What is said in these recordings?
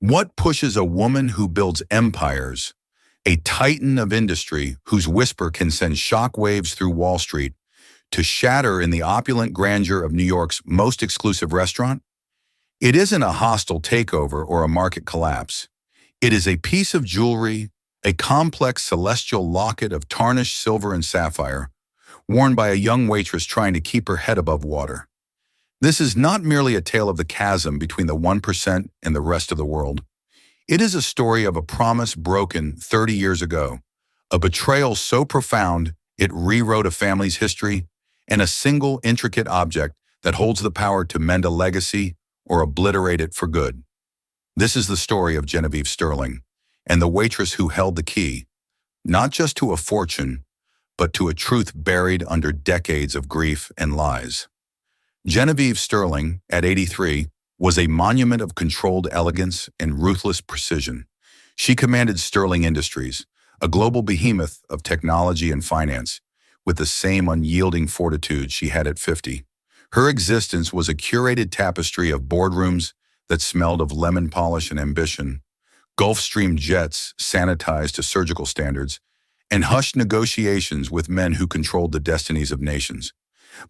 What pushes a woman who builds empires, a titan of industry whose whisper can send shockwaves through Wall Street, to shatter in the opulent grandeur of New York's most exclusive restaurant? It isn't a hostile takeover or a market collapse. It is a piece of jewelry, a complex celestial locket of tarnished silver and sapphire, worn by a young waitress trying to keep her head above water. This is not merely a tale of the chasm between the 1% and the rest of the world. It is a story of a promise broken 30 years ago, a betrayal so profound it rewrote a family's history, and a single intricate object that holds the power to mend a legacy or obliterate it for good. This is the story of Genevieve Sterling, and the waitress who held the key, not just to a fortune, but to a truth buried under decades of grief and lies. Genevieve Sterling, at 83, was a monument of controlled elegance and ruthless precision. She commanded Sterling Industries, a global behemoth of technology and finance, with the same unyielding fortitude she had at 50. Her existence was a curated tapestry of boardrooms that smelled of lemon polish and ambition, Gulfstream jets sanitized to surgical standards, and hushed negotiations with men who controlled the destinies of nations.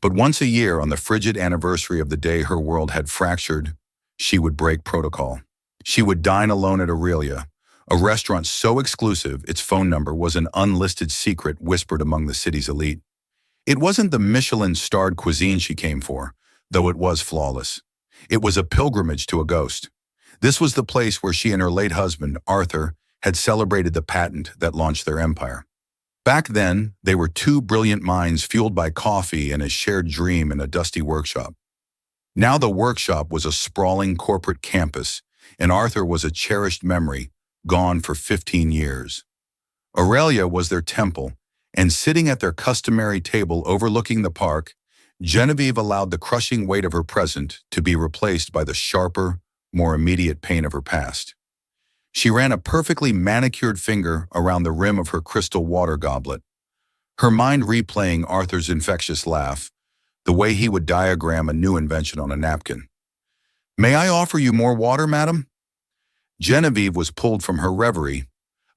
But once a year, on the frigid anniversary of the day her world had fractured, she would break protocol. She would dine alone at Aurelia, a restaurant so exclusive its phone number was an unlisted secret whispered among the city's elite. It wasn't the Michelin-starred cuisine she came for, though it was flawless. It was a pilgrimage to a ghost. This was the place where she and her late husband, Arthur, had celebrated the patent that launched their empire. Back then, they were two brilliant minds fueled by coffee and a shared dream in a dusty workshop. Now the workshop was a sprawling corporate campus, and Arthur was a cherished memory, gone for 15 years. Aurelia was their temple, and sitting at their customary table overlooking the park, Genevieve allowed the crushing weight of her present to be replaced by the sharper, more immediate pain of her past. She ran a perfectly manicured finger around the rim of her crystal water goblet, her mind replaying Arthur's infectious laugh, the way he would diagram a new invention on a napkin. "May I offer you more water, madam?" Genevieve was pulled from her reverie.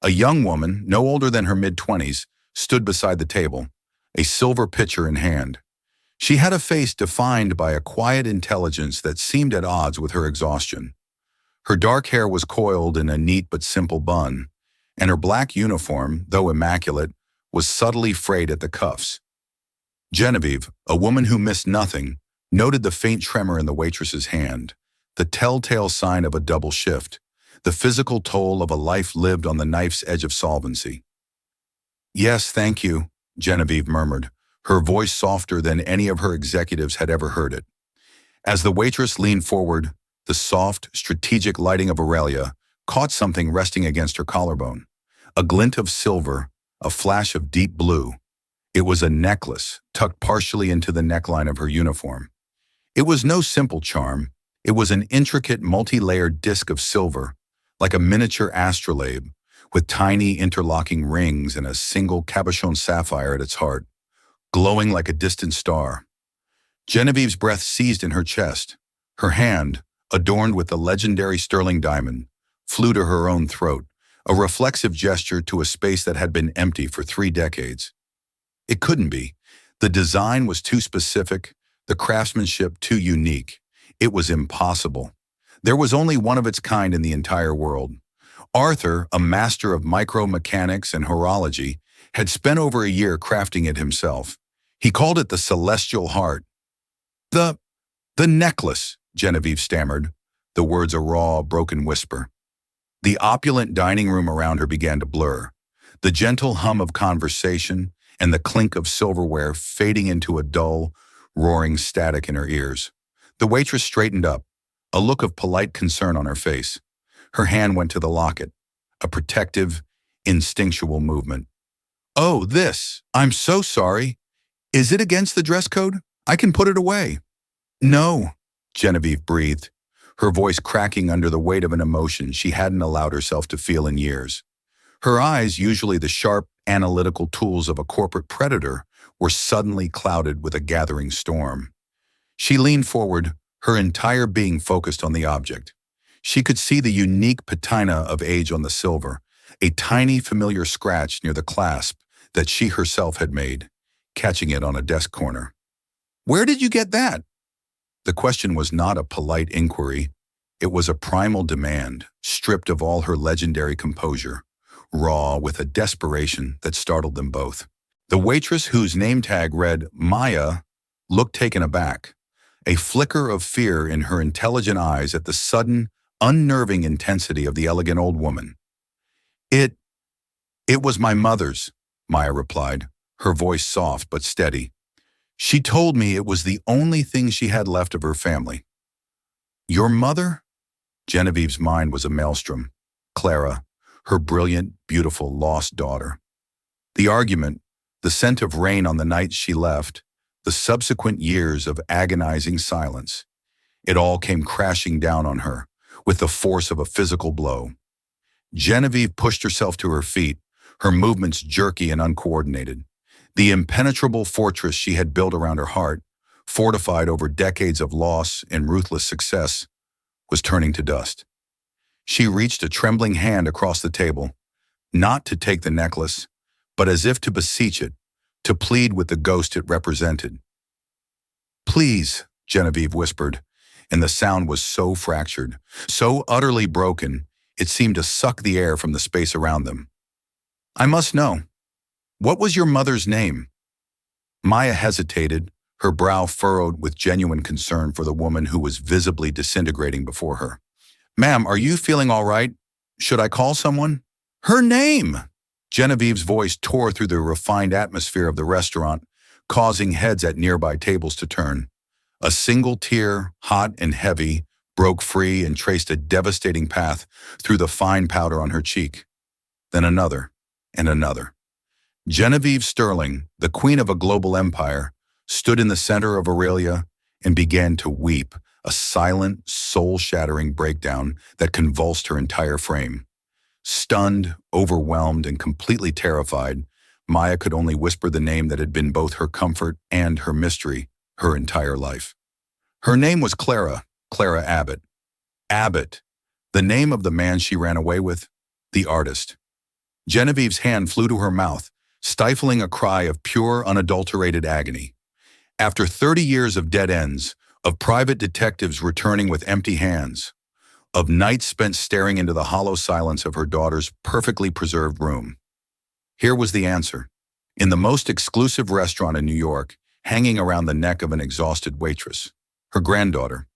A young woman, no older than her mid-20s, stood beside the table, a silver pitcher in hand. She had a face defined by a quiet intelligence that seemed at odds with her exhaustion. Her dark hair was coiled in a neat but simple bun, and her black uniform, though immaculate, was subtly frayed at the cuffs. Genevieve, a woman who missed nothing, noted the faint tremor in the waitress's hand, the telltale sign of a double shift, the physical toll of a life lived on the knife's edge of solvency. "Yes, thank you," Genevieve murmured, her voice softer than any of her executives had ever heard it. As the waitress leaned forward, the soft, strategic lighting of Aurelia caught something resting against her collarbone. A glint of silver, a flash of deep blue. It was a necklace, tucked partially into the neckline of her uniform. It was no simple charm. It was an intricate, multi-layered disc of silver, like a miniature astrolabe, with tiny interlocking rings and a single cabochon sapphire at its heart, glowing like a distant star. Genevieve's breath seized in her chest. Her hand, adorned with the legendary sterling diamond, flew to her own throat, a reflexive gesture to a space that had been empty for 3 decades. It couldn't be. The design was too specific, the craftsmanship too unique. It was impossible. There was only one of its kind in the entire world. Arthur, a master of micromechanics and horology, had spent over a year crafting it himself. He called it the Celestial Heart. The necklace," Genevieve stammered, the words a raw, broken whisper. The opulent dining room around her began to blur, the gentle hum of conversation and the clink of silverware fading into a dull, roaring static in her ears. The waitress straightened up, a look of polite concern on her face. Her hand went to the locket, a protective, instinctual movement. "Oh, this. I'm so sorry. Is it against the dress code? I can put it away." "No," Genevieve breathed, her voice cracking under the weight of an emotion she hadn't allowed herself to feel in years. Her eyes, usually the sharp, analytical tools of a corporate predator, were suddenly clouded with a gathering storm. She leaned forward, her entire being focused on the object. She could see the unique patina of age on the silver, a tiny familiar scratch near the clasp that she herself had made, catching it on a desk corner. "Where did you get that?" The question was not a polite inquiry. It was a primal demand, stripped of all her legendary composure, raw with a desperation that startled them both. The waitress, whose name tag read Maya, looked taken aback, a flicker of fear in her intelligent eyes at the sudden, unnerving intensity of the elegant old woman. It, it was my mother's," Maya replied, her voice soft but steady. "She told me it was the only thing she had left of her family." "Your mother?" Genevieve's mind was a maelstrom. Clara, her brilliant, beautiful, lost daughter. The argument, the scent of rain on the night she left, the subsequent years of agonizing silence. It all came crashing down on her, with the force of a physical blow. Genevieve pushed herself to her feet, her movements jerky and uncoordinated. The impenetrable fortress she had built around her heart, fortified over decades of loss and ruthless success, was turning to dust. She reached a trembling hand across the table, not to take the necklace, but as if to beseech it, to plead with the ghost it represented. "Please," Genevieve whispered, and the sound was so fractured, so utterly broken, it seemed to suck the air from the space around them. "I must know. What was your mother's name?" Maya hesitated, her brow furrowed with genuine concern for the woman who was visibly disintegrating before her. "Ma'am, are you feeling all right? Should I call someone?" "Her name!" Genevieve's voice tore through the refined atmosphere of the restaurant, causing heads at nearby tables to turn. A single tear, hot and heavy, broke free and traced a devastating path through the fine powder on her cheek. Then another, and another. Genevieve Sterling, the queen of a global empire, stood in the center of Aurelia and began to weep, a silent, soul-shattering breakdown that convulsed her entire frame. Stunned, overwhelmed, and completely terrified, Maya could only whisper the name that had been both her comfort and her mystery her entire life. Her name was Clara, Clara Abbott. Abbott, the name of the man she ran away with, the artist. Genevieve's hand flew to her mouth, stifling a cry of pure, unadulterated agony. After 30 years of dead ends, of private detectives returning with empty hands, of nights spent staring into the hollow silence of her daughter's perfectly preserved room. Here was the answer. In the most exclusive restaurant in New York, hanging around the neck of an exhausted waitress, her granddaughter.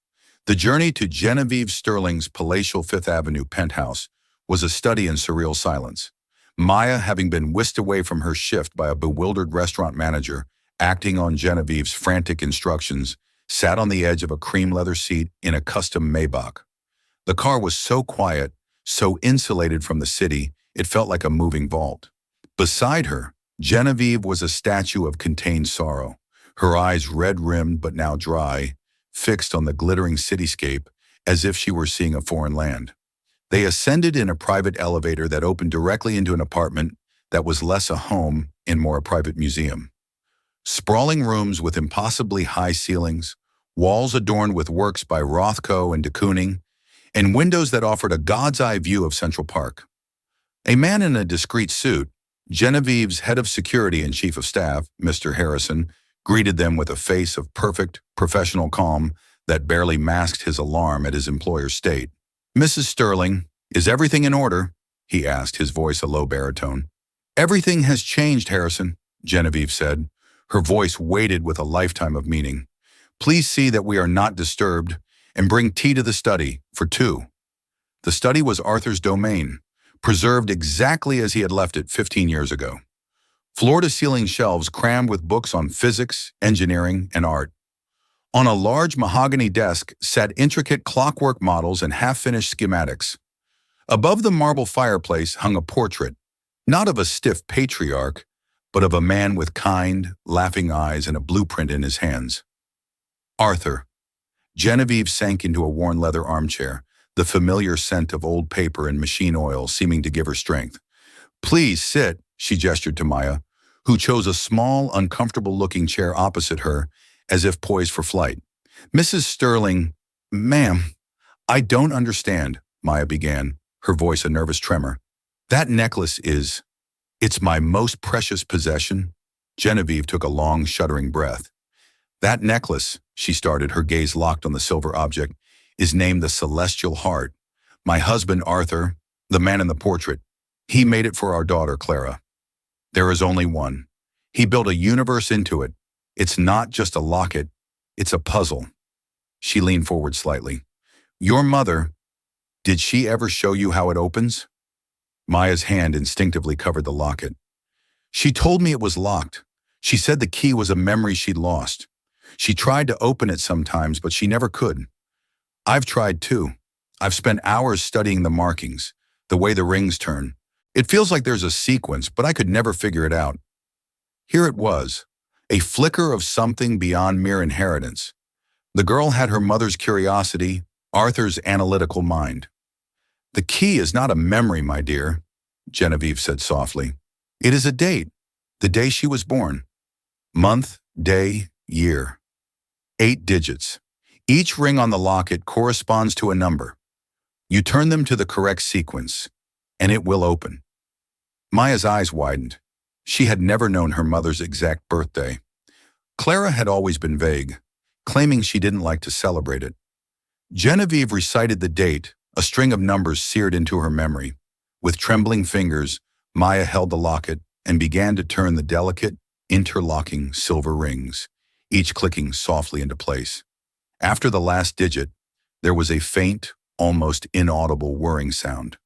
The journey to Genevieve Sterling's palatial Fifth Avenue penthouse was a study in surreal silence. Maya, having been whisked away from her shift by a bewildered restaurant manager, acting on Genevieve's frantic instructions, sat on the edge of a cream leather seat in a custom Maybach. The car was so quiet, so insulated from the city, it felt like a moving vault. Beside her, Genevieve was a statue of contained sorrow, her eyes red-rimmed but now dry, fixed on the glittering cityscape as if she were seeing a foreign land. They ascended in a private elevator that opened directly into an apartment that was less a home and more a private museum. Sprawling rooms with impossibly high ceilings, walls adorned with works by Rothko and de Kooning, and windows that offered a god's-eye view of Central Park. A man in a discreet suit, Genevieve's head of security and chief of staff, Mr. Harrison, greeted them with a face of perfect, professional calm that barely masked his alarm at his employer's state. "Mrs. Sterling, is everything in order?" he asked, his voice a low baritone. "Everything has changed, Harrison," Genevieve said, her voice weighted with a lifetime of meaning. "Please see that we are not disturbed, and bring tea to the study, for two." The study was Arthur's domain, preserved exactly as he had left it 15 years ago. Floor-to-ceiling shelves crammed with books on physics, engineering, and art. On a large mahogany desk sat intricate clockwork models and half-finished schematics. Above the marble fireplace hung a portrait, not of a stiff patriarch, but of a man with kind, laughing eyes and a blueprint in his hands. Arthur. Genevieve sank into a worn leather armchair, the familiar scent of old paper and machine oil seeming to give her strength. "Please sit," she gestured to Maya, who chose a small, uncomfortable-looking chair opposite her, as if poised for flight. "Mrs. Sterling, ma'am, I don't understand, Maya began, her voice a nervous tremor. That necklace it's my most precious possession. Genevieve took a long, shuddering breath. That necklace, she started, her gaze locked on the silver object, is named the Celestial Heart. My husband, Arthur, the man in the portrait, he made it for our daughter, Clara. There is only one. He built a universe into it. It's not just a locket, it's a puzzle. She leaned forward slightly. Your mother, did she ever show you how it opens? Maya's hand instinctively covered the locket. She told me it was locked. She said the key was a memory she'd lost. She tried to open it sometimes, but she never could. I've tried too. I've spent hours studying the markings, the way the rings turn. It feels like there's a sequence, but I could never figure it out. Here it was, a flicker of something beyond mere inheritance. The girl had her mother's curiosity, Arthur's analytical mind. The key is not a memory, my dear, Genevieve said softly. It is a date, the day she was born. Month, day, year. 8 digits. Each ring on the locket corresponds to a number. You turn them to the correct sequence, and it will open. Maya's eyes widened. She had never known her mother's exact birthday. Clara had always been vague, claiming she didn't like to celebrate it. Genevieve recited the date, a string of numbers seared into her memory. With trembling fingers, Maya held the locket and began to turn the delicate, interlocking silver rings, each clicking softly into place. After the last digit, there was a faint, almost inaudible whirring sound.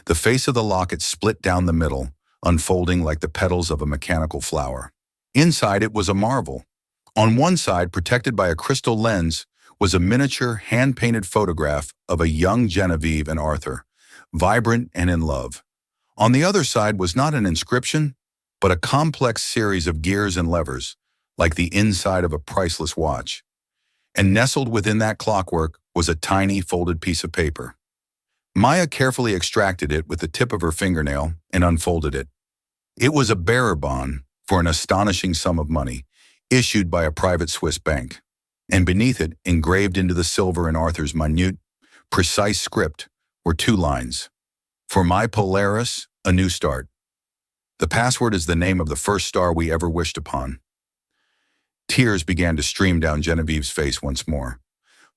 The face of the locket split down the middle, unfolding like the petals of a mechanical flower. Inside it was a marvel. On one side, protected by a crystal lens, was a miniature, hand-painted photograph of a young Genevieve and Arthur, vibrant and in love. On the other side was not an inscription, but a complex series of gears and levers, like the inside of a priceless watch. And nestled within that clockwork was a tiny, folded piece of paper. Maya carefully extracted it with the tip of her fingernail and unfolded it. It was a bearer bond for an astonishing sum of money, issued by a private Swiss bank. And beneath it, engraved into the silver in Arthur's minute, precise script, were 2 lines. For my Polaris, a new start. The password is the name of the first star we ever wished upon. Tears began to stream down Genevieve's face once more.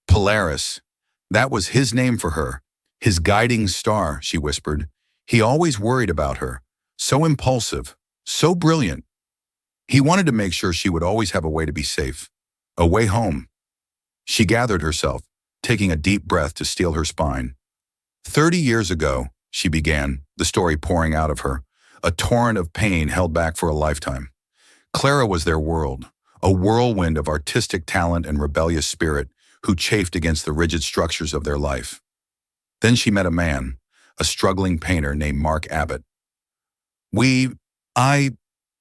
Polaris, that was his name for her. His guiding star, she whispered. He always worried about her. So impulsive, so brilliant. He wanted to make sure she would always have a way to be safe. A way home. She gathered herself, taking a deep breath to steel her spine. 30 years ago, she began, the story pouring out of her, a torrent of pain held back for a lifetime. Clara was their world, a whirlwind of artistic talent and rebellious spirit who chafed against the rigid structures of their life. Then she met a man, a struggling painter named Mark Abbott. I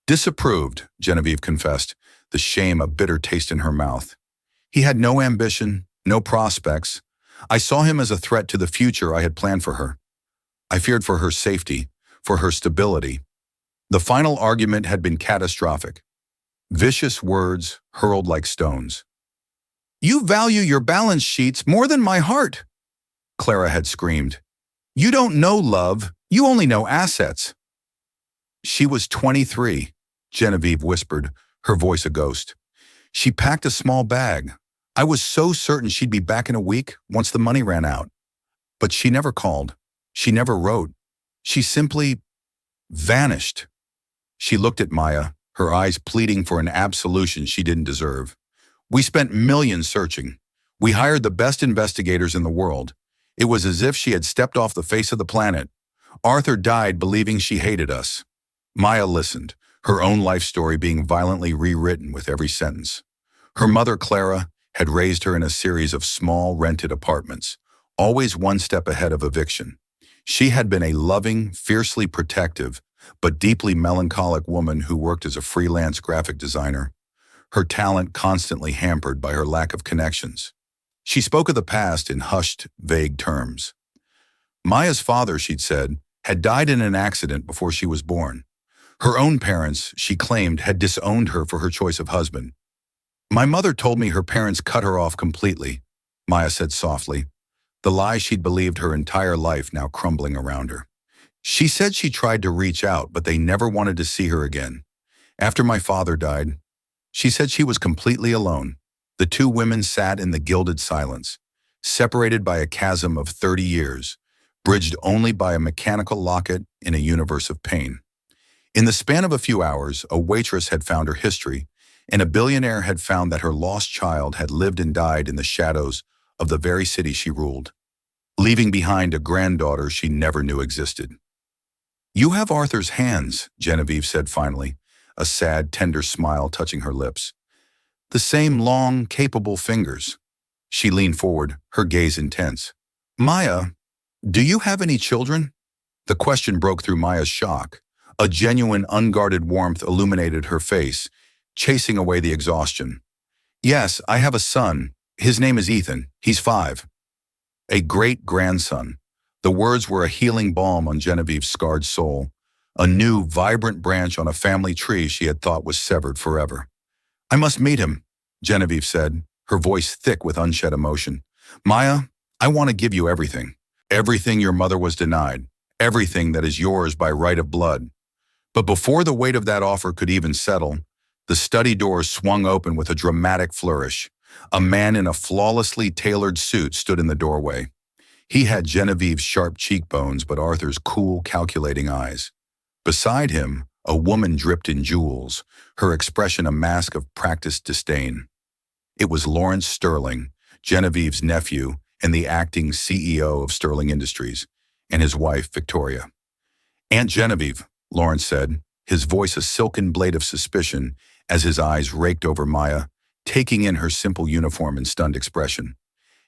disapproved, Genevieve confessed, the shame a bitter taste in her mouth. He had no ambition, no prospects. I saw him as a threat to the future I had planned for her. I feared for her safety, for her stability. The final argument had been catastrophic. Vicious words hurled like stones. You value your balance sheets more than my heart, Clara had screamed. You don't know love, you only know assets. She was 23, Genevieve whispered, her voice a ghost. She packed a small bag. I was so certain she'd be back in a week once the money ran out. But she never called. She never wrote. She simply vanished. She looked at Maya, her eyes pleading for an absolution she didn't deserve. We spent millions searching. We hired the best investigators in the world. It was as if she had stepped off the face of the planet. Arthur died believing she hated us. Maya listened, her own life story being violently rewritten with every sentence. Her mother, Clara, had raised her in a series of small, rented apartments, always one step ahead of eviction. She had been a loving, fiercely protective, but deeply melancholic woman who worked as a freelance graphic designer, her talent constantly hampered by her lack of connections. She spoke of the past in hushed, vague terms. Maya's father, she'd said, had died in an accident before she was born. Her own parents, she claimed, had disowned her for her choice of husband. My mother told me her parents cut her off completely, Maya said softly. the lie she'd believed her entire life now crumbling around her. She said she tried to reach out, but they never wanted to see her again. After my father died, she said she was completely alone. The two women sat in the gilded silence, separated by a chasm of 30 years, bridged only by a mechanical locket in a universe of pain. In the span of a few hours, a waitress had found her history, and a billionaire had found that her lost child had lived and died in the shadows of the very city she ruled, leaving behind a granddaughter she never knew existed. "You have Arthur's hands," Genevieve said finally, a sad, tender smile touching her lips. "The same long, capable fingers." She leaned forward, her gaze intense. "Maya, do you have any children?" The question broke through Maya's shock. A genuine, unguarded warmth illuminated her face, chasing away the exhaustion. "Yes, I have a son. His name is Ethan. He's 5. A great-grandson." The words were a healing balm on Genevieve's scarred soul, a new, vibrant branch on a family tree she had thought was severed forever. "I must meet him," Genevieve said, her voice thick with unshed emotion. "Maya, I want to give you everything. Everything your mother was denied. Everything that is yours by right of blood." But before the weight of that offer could even settle, the study doors swung open with a dramatic flourish. A man in a flawlessly tailored suit stood in the doorway. He had Genevieve's sharp cheekbones but Arthur's cool, calculating eyes. Beside him, a woman dripped in jewels, her expression a mask of practiced disdain. It was Lawrence Sterling, Genevieve's nephew and the acting CEO of Sterling Industries, and his wife, Victoria. "Aunt Genevieve," Lawrence said, his voice a silken blade of suspicion as his eyes raked over Maya, taking in her simple uniform and stunned expression.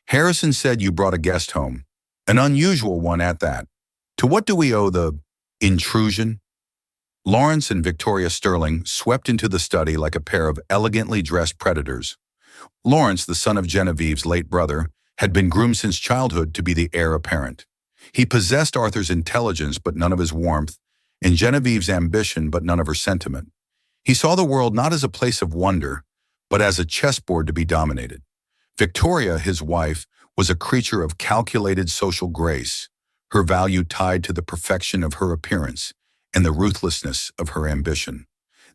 "Harrison said you brought a guest home. An unusual one at that. To what do we owe the intrusion?" Lawrence and Victoria Sterling swept into the study like a pair of elegantly dressed predators. Lawrence, the son of Genevieve's late brother, had been groomed since childhood to be the heir apparent. He possessed Arthur's intelligence but none of his warmth, and Genevieve's ambition but none of her sentiment. He saw the world not as a place of wonder, but as a chessboard to be dominated. Victoria, his wife, was a creature of calculated social grace, her value tied to the perfection of her appearance and the ruthlessness of her ambition.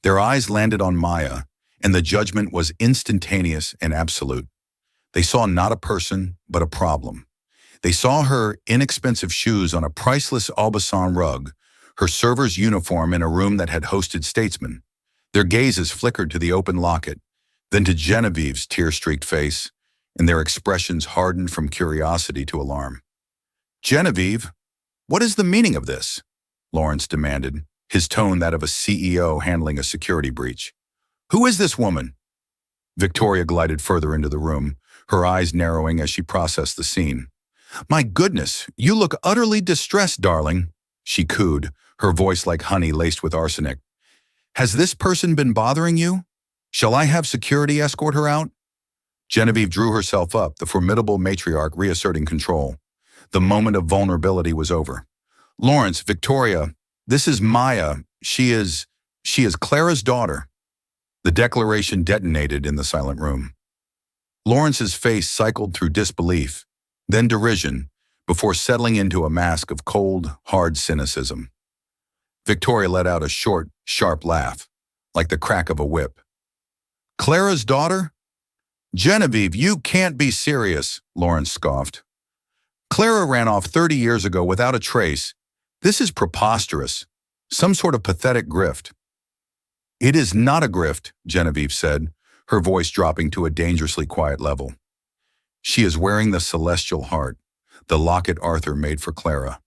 Their eyes landed on Maya, and the judgment was instantaneous and absolute. They saw not a person, but a problem. They saw her inexpensive shoes on a priceless Aubusson rug, her server's uniform in a room that had hosted statesmen. Their gazes flickered to the open locket, then to Genevieve's tear-streaked face, and their expressions hardened from curiosity to alarm. "Genevieve, what is the meaning of this?" Lawrence demanded, his tone that of a CEO handling a security breach. "Who is this woman?" Victoria glided further into the room, her eyes narrowing as she processed the scene. "My goodness, you look utterly distressed, darling," she cooed, her voice like honey laced with arsenic. "Has this person been bothering you? Shall I have security escort her out?" Genevieve drew herself up, the formidable matriarch reasserting control. The moment of vulnerability was over. "Lawrence, Victoria, this is Maya. She is Clara's daughter." The declaration detonated in the silent room. Lawrence's face cycled through disbelief, then derision, before settling into a mask of cold, hard cynicism. Victoria let out a short, sharp laugh, like the crack of a whip. "Clara's daughter? Genevieve, you can't be serious," Lawrence scoffed. "Clara ran off 30 years ago without a trace. This is preposterous. Some sort of pathetic grift." "It is not a grift," Genevieve said, her voice dropping to a dangerously quiet level. "She is wearing the celestial heart, the locket Arthur made for Clara."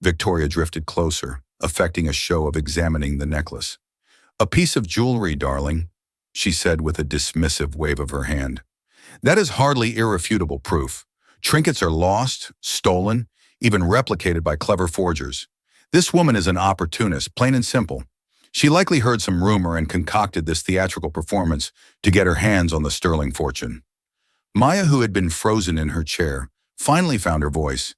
Victoria drifted closer, affecting a show of examining the necklace. "A piece of jewelry, darling," she said with a dismissive wave of her hand. "That is hardly irrefutable proof. Trinkets are lost, stolen, even replicated by clever forgers. This woman is an opportunist, plain and simple. She likely heard some rumor and concocted this theatrical performance to get her hands on the sterling fortune." Maya, who had been frozen in her chair, finally found her voice.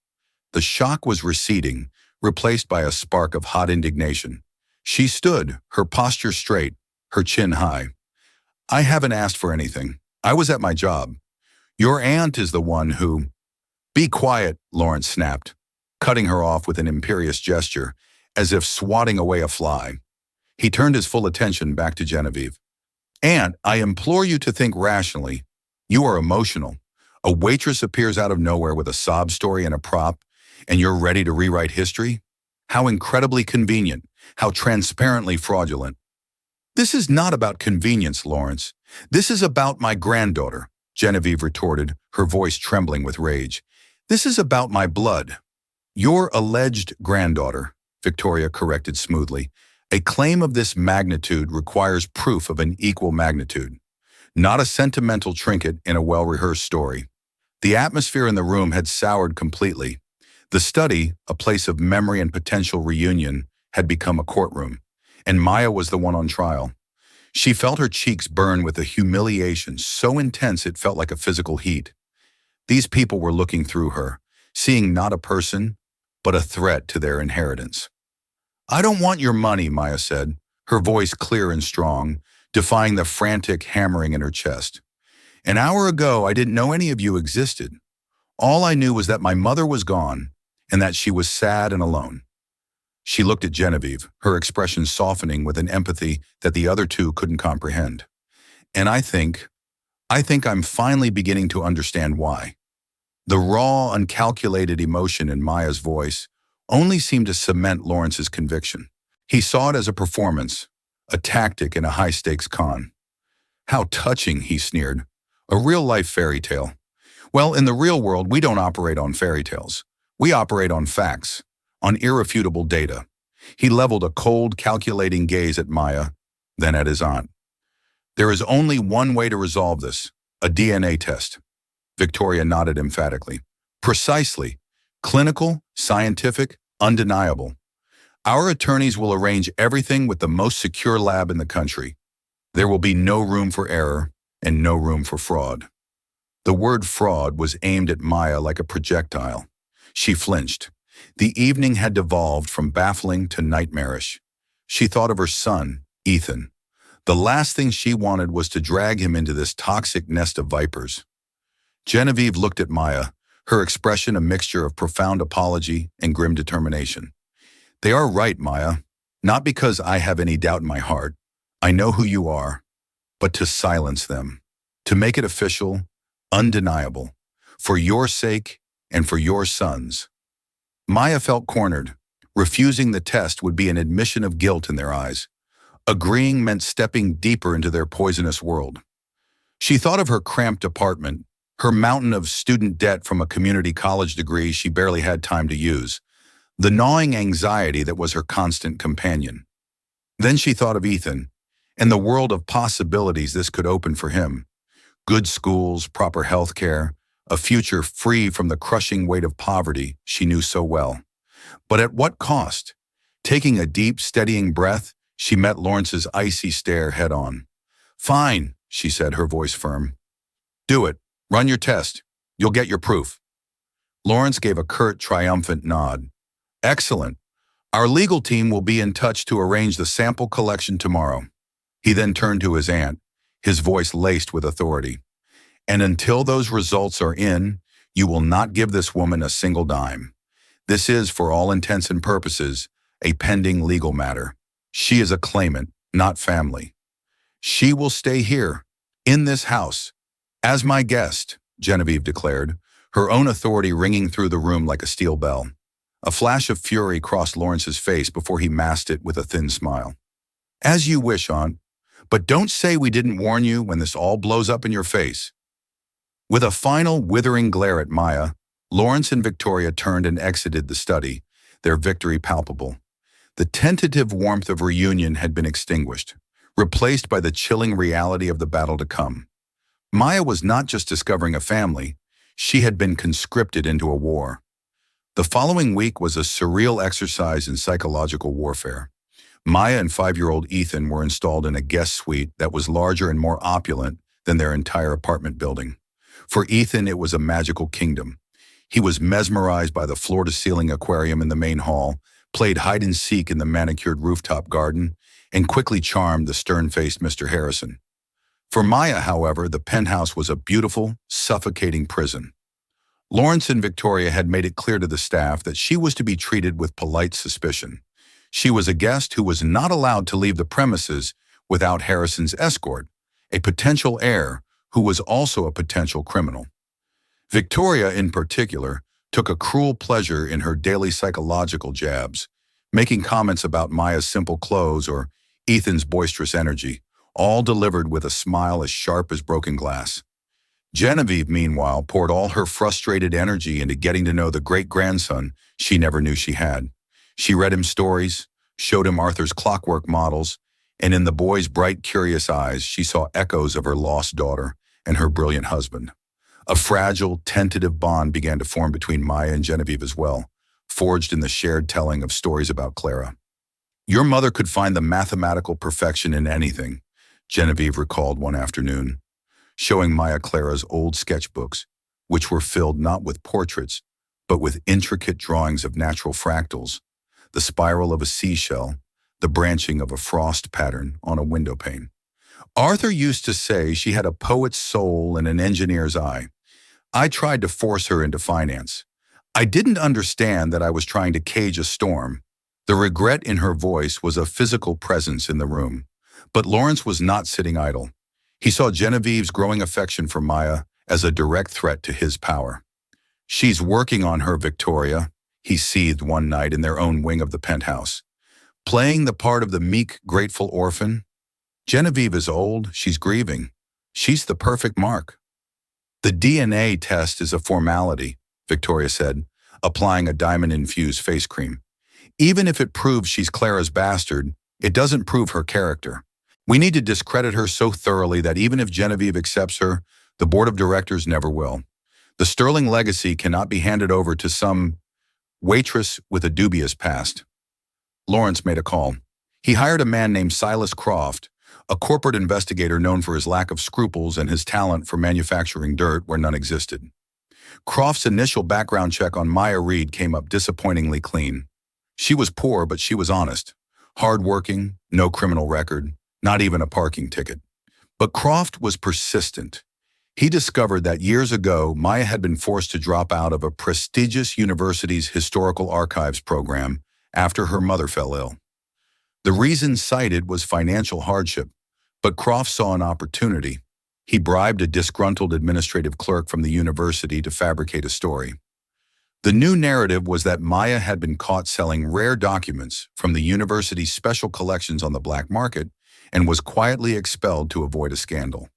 The shock was receding, replaced by a spark of hot indignation. She stood, her posture straight, her chin high. "I haven't asked for anything. I was at my job. Your aunt is the one who—" Be quiet, Lawrence snapped, cutting her off with an imperious gesture, as if swatting away a fly. He turned his full attention back to Genevieve. "And I implore you to think rationally. You are emotional. A waitress appears out of nowhere with a sob story and a prop, and you're ready to rewrite history? How incredibly convenient. How transparently fraudulent." "This is not about convenience, Lawrence. This is about my granddaughter," Genevieve retorted, her voice trembling with rage. "This is about my blood." "Your alleged granddaughter," Victoria corrected smoothly. "A claim of this magnitude requires proof of an equal magnitude, not a sentimental trinket in a well-rehearsed story." The atmosphere in the room had soured completely. The study, a place of memory and potential reunion, had become a courtroom, and Maya was the one on trial. She felt her cheeks burn with a humiliation so intense it felt like a physical heat. These people were looking through her, seeing not a person, but a threat to their inheritance. "I don't want your money," Maya said, her voice clear and strong, defying the frantic hammering in her chest. "An hour ago, I didn't know any of you existed. All I knew was that my mother was gone and that she was sad and alone." She looked at Genevieve, her expression softening with an empathy that the other two couldn't comprehend. "And I think I'm finally beginning to understand why." The raw, uncalculated emotion in Maya's voice only seemed to cement Lawrence's conviction. He saw it as a performance, a tactic in a high-stakes con. "How touching," he sneered. "A real-life fairy tale." "Well, in the real world, we don't operate on fairy tales. We operate on facts, on irrefutable data." He leveled a cold, calculating gaze at Maya, then at his aunt. "There is only one way to resolve this, a DNA test." Victoria nodded emphatically. "Precisely. Clinical, scientific, undeniable. Our attorneys will arrange everything with the most secure lab in the country. There will be no room for error and no room for fraud." The word fraud was aimed at Maya like a projectile. She flinched. The evening had devolved from baffling to nightmarish. She thought of her son, Ethan. The last thing she wanted was to drag him into this toxic nest of vipers. Genevieve looked at Maya, her expression a mixture of profound apology and grim determination. "They are right, Maya. Not because I have any doubt in my heart. I know who you are. But to silence them. To make it official, undeniable. For your sake and for your son's." Maya felt cornered. Refusing the test would be an admission of guilt in their eyes. Agreeing meant stepping deeper into their poisonous world. She thought of her cramped apartment, her mountain of student debt from a community college degree she barely had time to use, the gnawing anxiety that was her constant companion. Then she thought of Ethan, and the world of possibilities this could open for him. Good schools, proper health care, a future free from the crushing weight of poverty she knew so well. But at what cost? Taking a deep, steadying breath, she met Lawrence's icy stare head-on. "Fine," she said, her voice firm. "Do it. Run your test. You'll get your proof." Lawrence gave a curt, triumphant nod. "Excellent. Our legal team will be in touch to arrange the sample collection tomorrow." He then turned to his aunt, his voice laced with authority. "And until those results are in, you will not give this woman a single dime. This is, for all intents and purposes, a pending legal matter. She is a claimant, not family. She will stay here, in this house, as my guest," Genevieve declared, her own authority ringing through the room like a steel bell. A flash of fury crossed Lawrence's face before he masked it with a thin smile. "As you wish, Aunt. But don't say we didn't warn you when this all blows up in your face." With a final, withering glare at Maya, Lawrence and Victoria turned and exited the study, their victory palpable. The tentative warmth of reunion had been extinguished, replaced by the chilling reality of the battle to come. Maya was not just discovering a family, she had been conscripted into a war. The following week was a surreal exercise in psychological warfare. Maya and 5-year-old Ethan were installed in a guest suite that was larger and more opulent than their entire apartment building. For Ethan, it was a magical kingdom. He was mesmerized by the floor-to-ceiling aquarium in the main hall, played hide-and-seek in the manicured rooftop garden, and quickly charmed the stern-faced Mr. Harrison. For Maya, however, the penthouse was a beautiful, suffocating prison. Lawrence and Victoria had made it clear to the staff that she was to be treated with polite suspicion. She was a guest who was not allowed to leave the premises without Harrison's escort, a potential heir who was also a potential criminal. Victoria, in particular, took a cruel pleasure in her daily psychological jabs, making comments about Maya's simple clothes or Ethan's boisterous energy, all delivered with a smile as sharp as broken glass. Genevieve, meanwhile, poured all her frustrated energy into getting to know the great-grandson she never knew she had. She read him stories, showed him Arthur's clockwork models, and in the boy's bright, curious eyes, she saw echoes of her lost daughter and her brilliant husband. A fragile, tentative bond began to form between Maya and Genevieve as well, forged in the shared telling of stories about Clara. "Your mother could find the mathematical perfection in anything," Genevieve recalled one afternoon, showing Maya Clara's old sketchbooks, which were filled not with portraits, but with intricate drawings of natural fractals, the spiral of a seashell, the branching of a frost pattern on a window pane. Arthur used to say she had a poet's soul and an engineer's eye. I tried to force her into finance. I didn't understand that I was trying to cage a storm. The regret in her voice was a physical presence in the room. But Lawrence was not sitting idle. He saw Genevieve's growing affection for Maya as a direct threat to his power. "She's working on her, Victoria," he seethed one night in their own wing of the penthouse. "Playing the part of the meek, grateful orphan. Genevieve is old, she's grieving. She's the perfect mark." "The DNA test is a formality," Victoria said, applying a diamond-infused face cream. "Even if it proves she's Clara's bastard, it doesn't prove her character. We need to discredit her so thoroughly that even if Genevieve accepts her, the board of directors never will. The Sterling legacy cannot be handed over to some waitress with a dubious past." Lawrence made a call. He hired a man named Silas Croft, a corporate investigator known for his lack of scruples and his talent for manufacturing dirt where none existed. Croft's initial background check on Maya Reed came up disappointingly clean. She was poor, but she was honest. Hard-working, no criminal record, not even a parking ticket. But Croft was persistent. He discovered that years ago, Maya had been forced to drop out of a prestigious university's historical archives program after her mother fell ill. The reason cited was financial hardship, but Croft saw an opportunity. He bribed a disgruntled administrative clerk from the university to fabricate a story. The new narrative was that Maya had been caught selling rare documents from the university's special collections on the black market and was quietly expelled to avoid a scandal.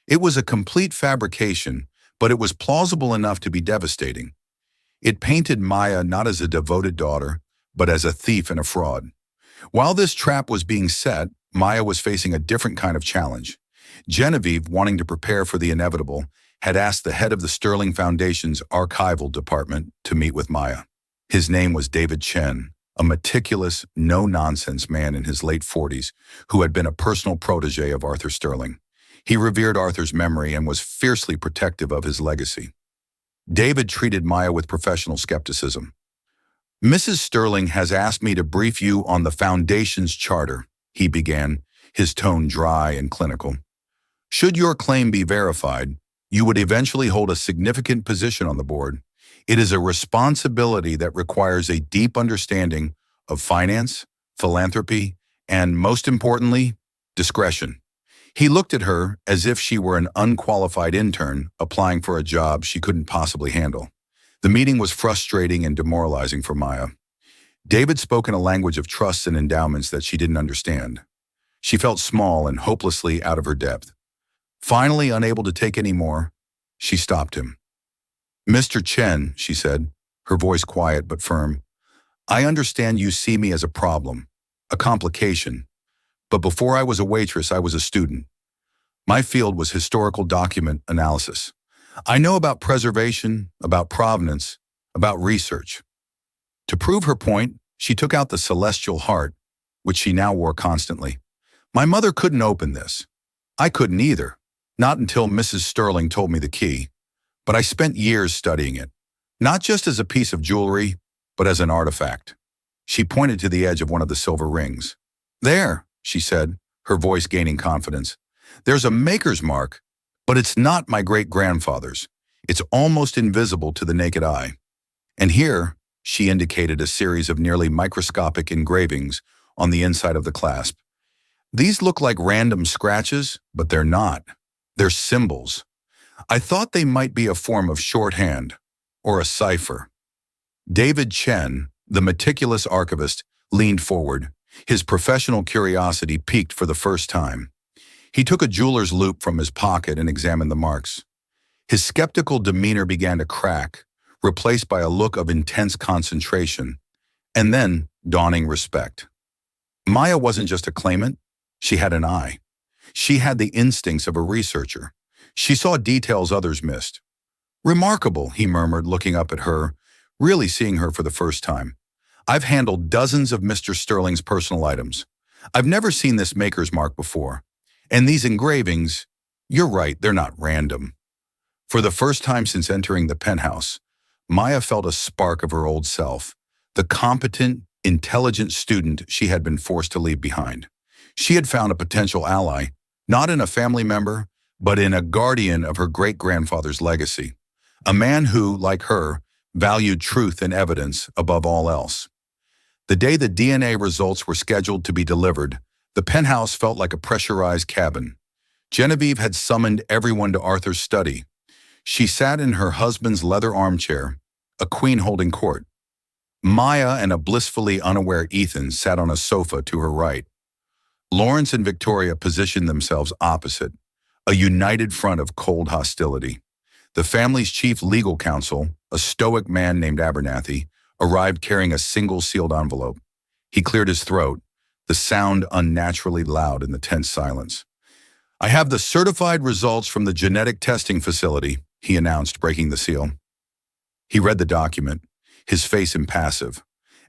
It was a complete fabrication, but it was plausible enough to be devastating. It painted Maya not as a devoted daughter, but as a thief and a fraud. While this trap was being set, Maya was facing a different kind of challenge. Genevieve, wanting to prepare for the inevitable, had asked the head of the Sterling Foundation's archival department to meet with Maya. His name was David Chen, a meticulous, no-nonsense man in his late 40s who had been a personal protege of Arthur Sterling. He revered Arthur's memory and was fiercely protective of his legacy. David treated Maya with professional skepticism. "Mrs. Sterling has asked me to brief you on the Foundation's charter," he began, his tone dry and clinical. "Should your claim be verified, you would eventually hold a significant position on the board. It is a responsibility that requires a deep understanding of finance, philanthropy, and, most importantly, discretion." He looked at her as if she were an unqualified intern applying for a job she couldn't possibly handle. The meeting was frustrating and demoralizing for Maya. David spoke in a language of trusts and endowments that she didn't understand. She felt small and hopelessly out of her depth. Finally, unable to take any more, she stopped him. "Mr. Chen," she said, her voice quiet but firm, "I understand you see me as a problem, a complication. But before I was a waitress, I was a student. My field was historical document analysis. I know about preservation, about provenance, about research." To prove her point, she took out the celestial heart, which she now wore constantly. "My mother couldn't open this. I couldn't either, not until Mrs. Sterling told me the key. But I spent years studying it, not just as a piece of jewelry, but as an artifact." She pointed to the edge of one of the silver rings. "There," she said, her voice gaining confidence. "There's a maker's mark, but it's not my great-grandfather's. It's almost invisible to the naked eye. And here, she indicated a series of nearly microscopic engravings on the inside of the clasp. These look like random scratches, but they're not. They're symbols. I thought they might be a form of shorthand or a cipher. David Chen, the meticulous archivist, leaned forward. His professional curiosity piqued for the first time. He took a jeweler's loupe from his pocket and examined the marks. His skeptical demeanor began to crack, replaced by a look of intense concentration, and then dawning respect. Maya wasn't just a claimant, she had an eye. She had the instincts of a researcher. She saw details others missed. "Remarkable," he murmured, looking up at her, really seeing her for the first time. "I've handled dozens of Mr. Sterling's personal items. I've never seen this maker's mark before. And these engravings, you're right, they're not random." For the first time since entering the penthouse, Maya felt a spark of her old self, the competent, intelligent student she had been forced to leave behind. She had found a potential ally, not in a family member, but in a guardian of her great-grandfather's legacy, a man who, like her, valued truth and evidence above all else. The day the DNA results were scheduled to be delivered, the penthouse felt like a pressurized cabin. Genevieve had summoned everyone to Arthur's study. She sat in her husband's leather armchair, a queen holding court. Maya and a blissfully unaware Ethan sat on a sofa to her right. Lawrence and Victoria positioned themselves opposite, a united front of cold hostility. The family's chief legal counsel, a stoic man named Abernathy, arrived carrying a single sealed envelope. He cleared his throat, the sound unnaturally loud in the tense silence. "I have the certified results from the genetic testing facility," he announced, breaking the seal. He read the document, his face impassive.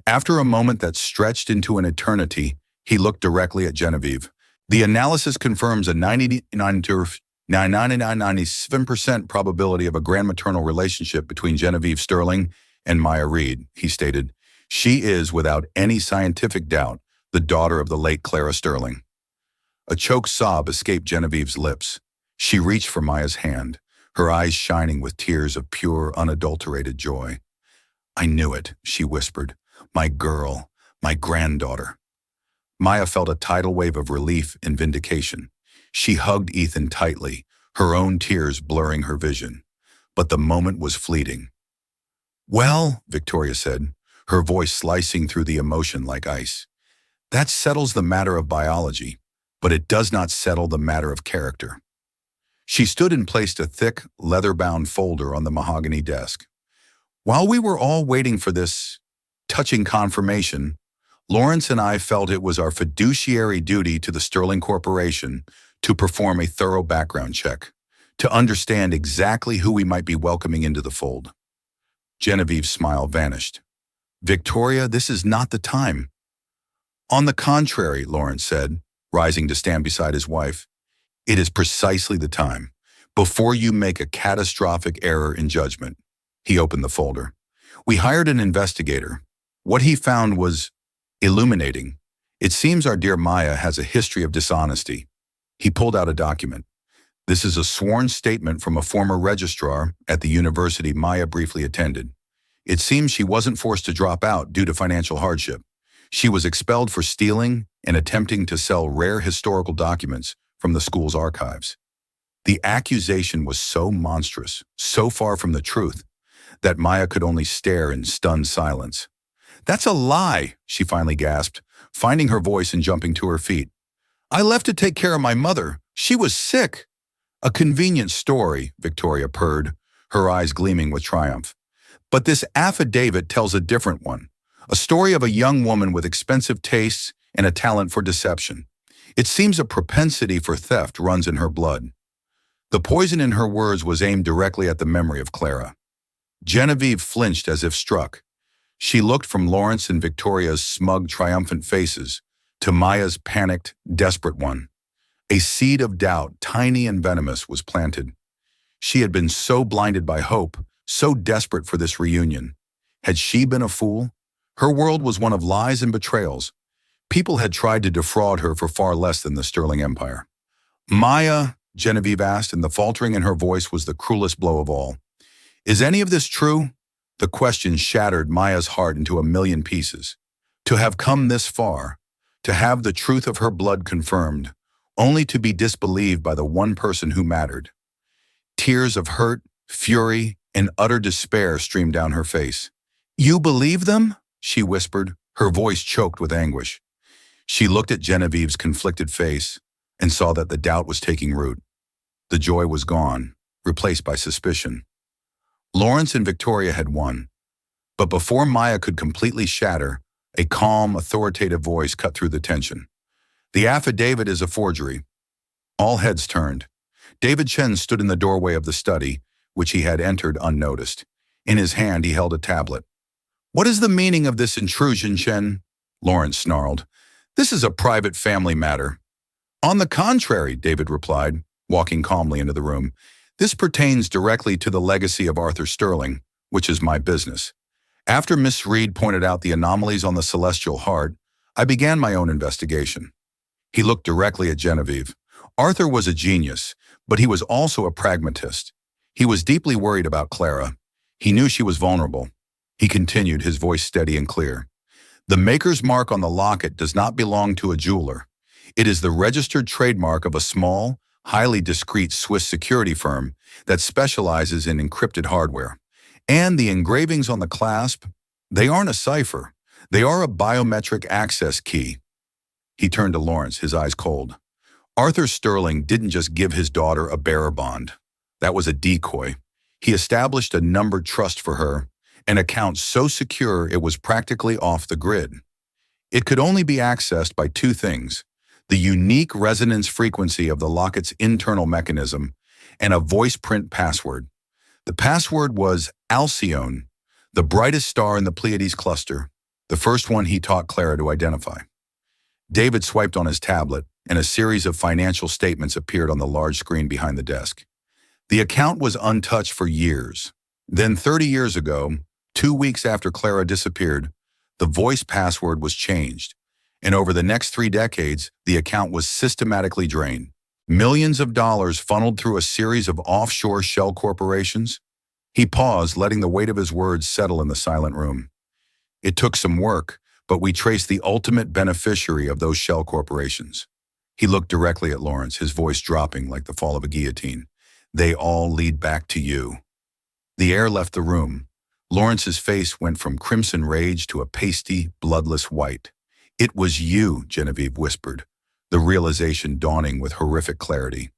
After a moment that stretched into an eternity, he looked directly at Genevieve. "The analysis confirms a 97% probability of a grandmaternal relationship between Genevieve Sterling and Maya Reed," he stated. "She is, without any scientific doubt, the daughter of the late Clara Sterling." A choked sob escaped Genevieve's lips. She reached for Maya's hand, her eyes shining with tears of pure, unadulterated joy. "I knew it," she whispered. "My girl, my granddaughter." Maya felt a tidal wave of relief and vindication. She hugged Ethan tightly, her own tears blurring her vision. But the moment was fleeting. "Well," Victoria said, her voice slicing through the emotion like ice, "that settles the matter of biology, but it does not settle the matter of character." She stood and placed a thick, leather-bound folder on the mahogany desk. "While we were all waiting for this touching confirmation, Lawrence and I felt it was our fiduciary duty to the Sterling Corporation to perform a thorough background check, to understand exactly who we might be welcoming into the fold." Genevieve's smile vanished. "Victoria, this is not the time." "On the contrary," Lawrence said, rising to stand beside his wife, "it is precisely the time, before you make a catastrophic error in judgment." He opened the folder. "We hired an investigator. What he found was illuminating. It seems our dear Maya has a history of dishonesty." He pulled out a document. "This is a sworn statement from a former registrar at the university Maya briefly attended. It seems she wasn't forced to drop out due to financial hardship. She was expelled for stealing and attempting to sell rare historical documents from the school's archives." The accusation was so monstrous, so far from the truth, that Maya could only stare in stunned silence. "That's a lie," she finally gasped, finding her voice and jumping to her feet. "I left to take care of my mother. She was sick." "A convenient story," Victoria purred, her eyes gleaming with triumph. "But this affidavit tells a different one, a story of a young woman with expensive tastes and a talent for deception. It seems a propensity for theft runs in her blood." The poison in her words was aimed directly at the memory of Clara. Genevieve flinched as if struck. She looked from Lawrence and Victoria's smug, triumphant faces to Maya's panicked, desperate one. A seed of doubt, tiny and venomous, was planted. She had been so blinded by hope, so desperate for this reunion. Had she been a fool? Her world was one of lies and betrayals. People had tried to defraud her for far less than the Sterling Empire. "Maya," Genevieve asked, and the faltering in her voice was the cruelest blow of all, Is any of this true? The question shattered Maya's heart into a million pieces. To have come this far, to have the truth of her blood confirmed, only to be disbelieved by the one person who mattered. Tears of hurt, fury, and utter despair streamed down her face. "You believe them?" she whispered, her voice choked with anguish. She looked at Genevieve's conflicted face and saw that the doubt was taking root. The joy was gone, replaced by suspicion. Lawrence and Victoria had won, but before Maya could completely shatter, a calm, authoritative voice cut through the tension. "The affidavit is a forgery." All heads turned. David Chen stood in the doorway of the study, which he had entered unnoticed. In his hand he held a tablet. "What is the meaning of this intrusion, Chen?" Lawrence snarled. "This is a private family matter." "On the contrary," David replied, walking calmly into the room. "This pertains directly to the legacy of Arthur Sterling, which is my business. After Miss Reed pointed out the anomalies on the celestial heart, I began my own investigation." He looked directly at Genevieve. Arthur was a genius, but he was also a pragmatist. He was deeply worried about Clara. He knew she was vulnerable. He continued, his voice steady and clear. "The maker's mark on the locket does not belong to a jeweler. It is the registered trademark of a small, highly discreet Swiss security firm that specializes in encrypted hardware. And the engravings on the clasp, they aren't a cipher. They are a biometric access key." He turned to Lawrence, his eyes cold. Arthur Sterling didn't just give his daughter a bearer bond. That was a decoy. He established a numbered trust for her, an account so secure it was practically off the grid. It could only be accessed by two things: the unique resonance frequency of the locket's internal mechanism and a voice print password. The password was Alcyone, the brightest star in the Pleiades cluster, the first one he taught Clara to identify. David swiped on his tablet, and a series of financial statements appeared on the large screen behind the desk. The account was untouched for years. Then 30 years ago, 2 weeks after Clara disappeared, the voice password was changed, and over the next 3 decades, the account was systematically drained. Millions of dollars funneled through a series of offshore shell corporations. He paused, letting the weight of his words settle in the silent room. "It took some work, but we traced the ultimate beneficiary of those shell corporations." He looked directly at Lawrence, his voice dropping like the fall of a guillotine. "They all lead back to you." The air left the room. Lawrence's face went from crimson rage to a pasty, bloodless white. "It was you," Genevieve whispered, the realization dawning with horrific clarity.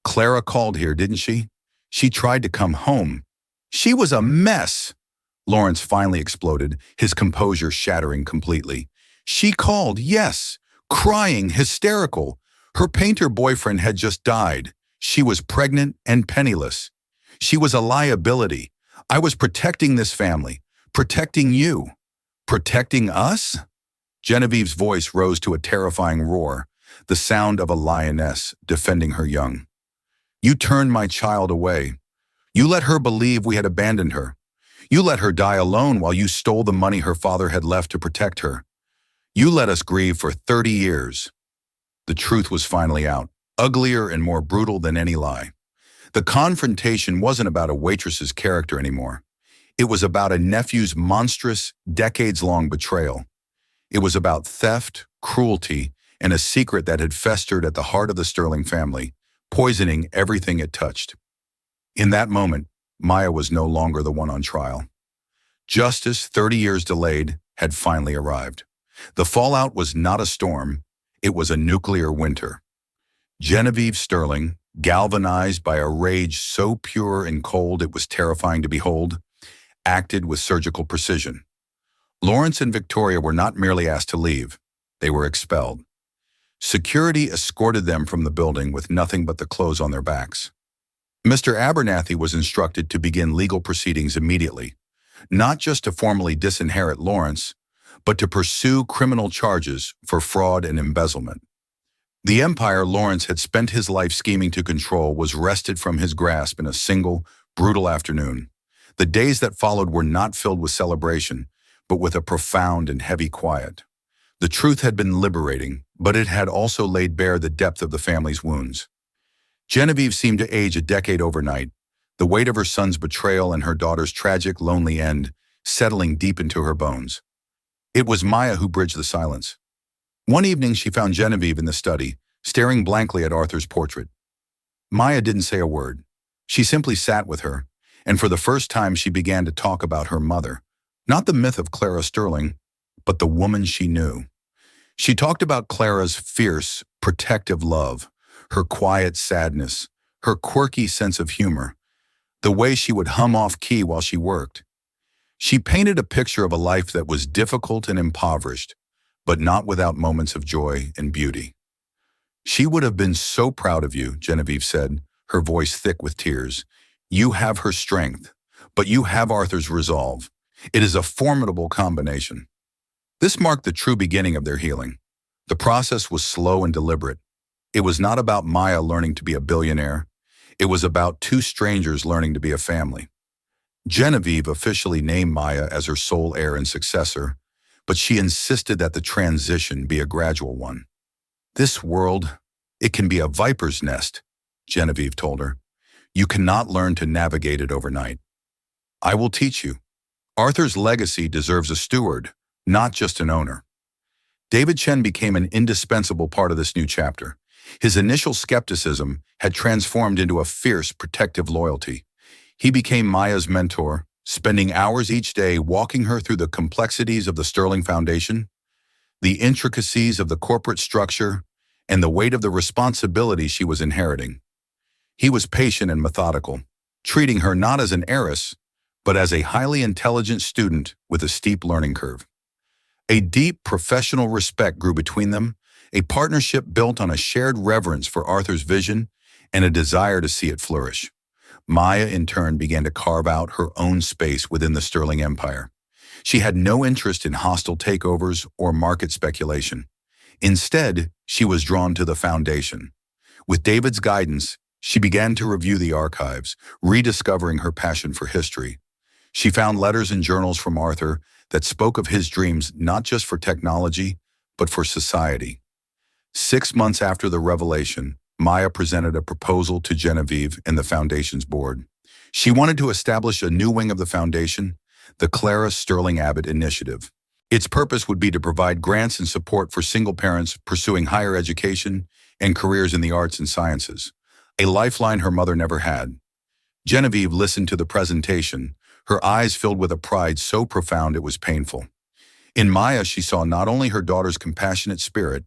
"Clara called here, didn't she? She tried to come home. She was a mess." Lawrence finally exploded, his composure shattering completely. "She called, yes, crying, hysterical. Her painter boyfriend had just died. She was pregnant and penniless. She was a liability. I was protecting this family, protecting you." "Protecting us?" Genevieve's voice rose to a terrifying roar, the sound of a lioness defending her young. "You turned my child away. You let her believe we had abandoned her. You let her die alone while you stole the money her father had left to protect her. You let us grieve for 30 years. The truth was finally out, uglier and more brutal than any lie. The confrontation wasn't about a waitress's character anymore. It was about a nephew's monstrous, decades-long betrayal. It was about theft, cruelty, and a secret that had festered at the heart of the Sterling family, poisoning everything it touched. In that moment, Maya was no longer the one on trial. Justice, 30 years delayed, had finally arrived. The fallout was not a storm, it was a nuclear winter. Genevieve Sterling, galvanized by a rage so pure and cold it was terrifying to behold, acted with surgical precision. Lawrence and Victoria were not merely asked to leave, they were expelled. Security escorted them from the building with nothing but the clothes on their backs. Mr. Abernathy was instructed to begin legal proceedings immediately, not just to formally disinherit Lawrence, but to pursue criminal charges for fraud and embezzlement. The empire Lawrence had spent his life scheming to control was wrested from his grasp in a single, brutal afternoon. The days that followed were not filled with celebration, but with a profound and heavy quiet. The truth had been liberating, but it had also laid bare the depth of the family's wounds. Genevieve seemed to age a decade overnight. the weight of her son's betrayal and her daughter's tragic, lonely end settling deep into her bones. It was Maya who bridged the silence. One evening she found Genevieve in the study, staring blankly at Arthur's portrait. Maya didn't say a word. She simply sat with her, and for the first time she began to talk about her mother, not the myth of Clara Sterling, but the woman she knew. She talked about Clara's fierce, protective love, her quiet sadness, her quirky sense of humor, the way she would hum off-key while she worked. She painted a picture of a life that was difficult and impoverished, but not without moments of joy and beauty. "She would have been so proud of you," Genevieve said, her voice thick with tears. "You have her strength, but you have Arthur's resolve. It is a formidable combination." This marked the true beginning of their healing. The process was slow and deliberate. It was not about Maya learning to be a billionaire. It was about two strangers learning to be a family. Genevieve officially named Maya as her sole heir and successor, but she insisted that the transition be a gradual one. "This world, it can be a viper's nest," Genevieve told her. "You cannot learn to navigate it overnight. I will teach you. Arthur's legacy deserves a steward, not just an owner." David Chen became an indispensable part of this new chapter. His initial skepticism had transformed into a fierce, protective loyalty. He became Maya's mentor, spending hours each day walking her through the complexities of the Sterling Foundation, the intricacies of the corporate structure, and the weight of the responsibility she was inheriting. He was patient and methodical, treating her not as an heiress, but as a highly intelligent student with a steep learning curve. A deep professional respect grew between them, a partnership built on a shared reverence for Arthur's vision and a desire to see it flourish. Maya, in turn, began to carve out her own space within the Sterling Empire. She had no interest in hostile takeovers or market speculation. Instead, she was drawn to the foundation. With David's guidance, she began to review the archives, rediscovering her passion for history. She found letters and journals from Arthur that spoke of his dreams not just for technology, but for society. 6 months after the revelation, Maya presented a proposal to Genevieve and the Foundation's board. She wanted to establish a new wing of the Foundation, the Clara Sterling Abbott Initiative. Its purpose would be to provide grants and support for single parents pursuing higher education and careers in the arts and sciences, a lifeline her mother never had. Genevieve listened to the presentation, her eyes filled with a pride so profound it was painful. In Maya, she saw not only her daughter's compassionate spirit,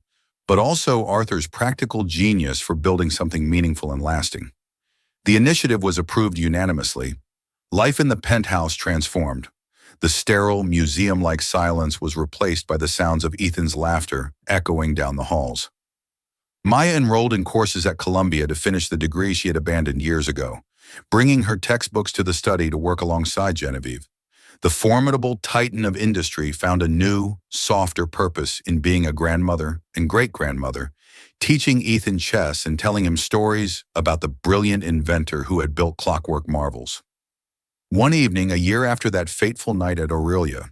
but also Arthur's practical genius for building something meaningful and lasting. The initiative was approved unanimously. Life in the penthouse transformed. The sterile, museum-like silence was replaced by the sounds of Ethan's laughter echoing down the halls. Maya enrolled in courses at Columbia to finish the degree she had abandoned years ago, bringing her textbooks to the study to work alongside Genevieve. The formidable titan of industry found a new, softer purpose in being a grandmother and great-grandmother, teaching Ethan chess and telling him stories about the brilliant inventor who had built clockwork marvels. One evening, a year after that fateful night at Aurelia,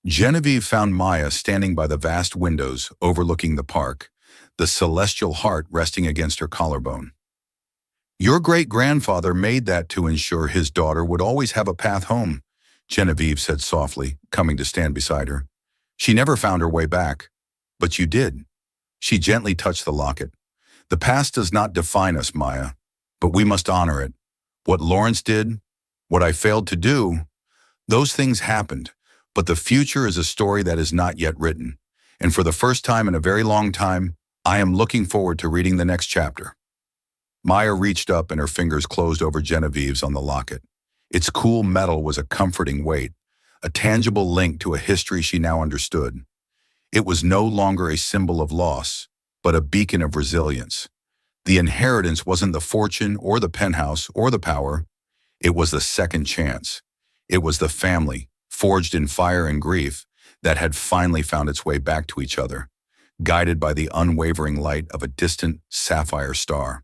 Genevieve found Maya standing by the vast windows overlooking the park, the celestial heart resting against her collarbone. "Your great-grandfather made that to ensure his daughter would always have a path home," Genevieve said softly, coming to stand beside her. "She never found her way back, but you did." She gently touched the locket. "The past does not define us, Maya, but we must honor it. What Lawrence did, what I failed to do, those things happened, but the future is a story that is not yet written. And for the first time in a very long time, I am looking forward to reading the next chapter." Maya reached up and her fingers closed over Genevieve's on the locket. Its cool metal was a comforting weight, a tangible link to a history she now understood. It was no longer a symbol of loss, but a beacon of resilience. The inheritance wasn't the fortune or the penthouse or the power. It was the second chance. It was the family, forged in fire and grief, that had finally found its way back to each other, guided by the unwavering light of a distant sapphire star.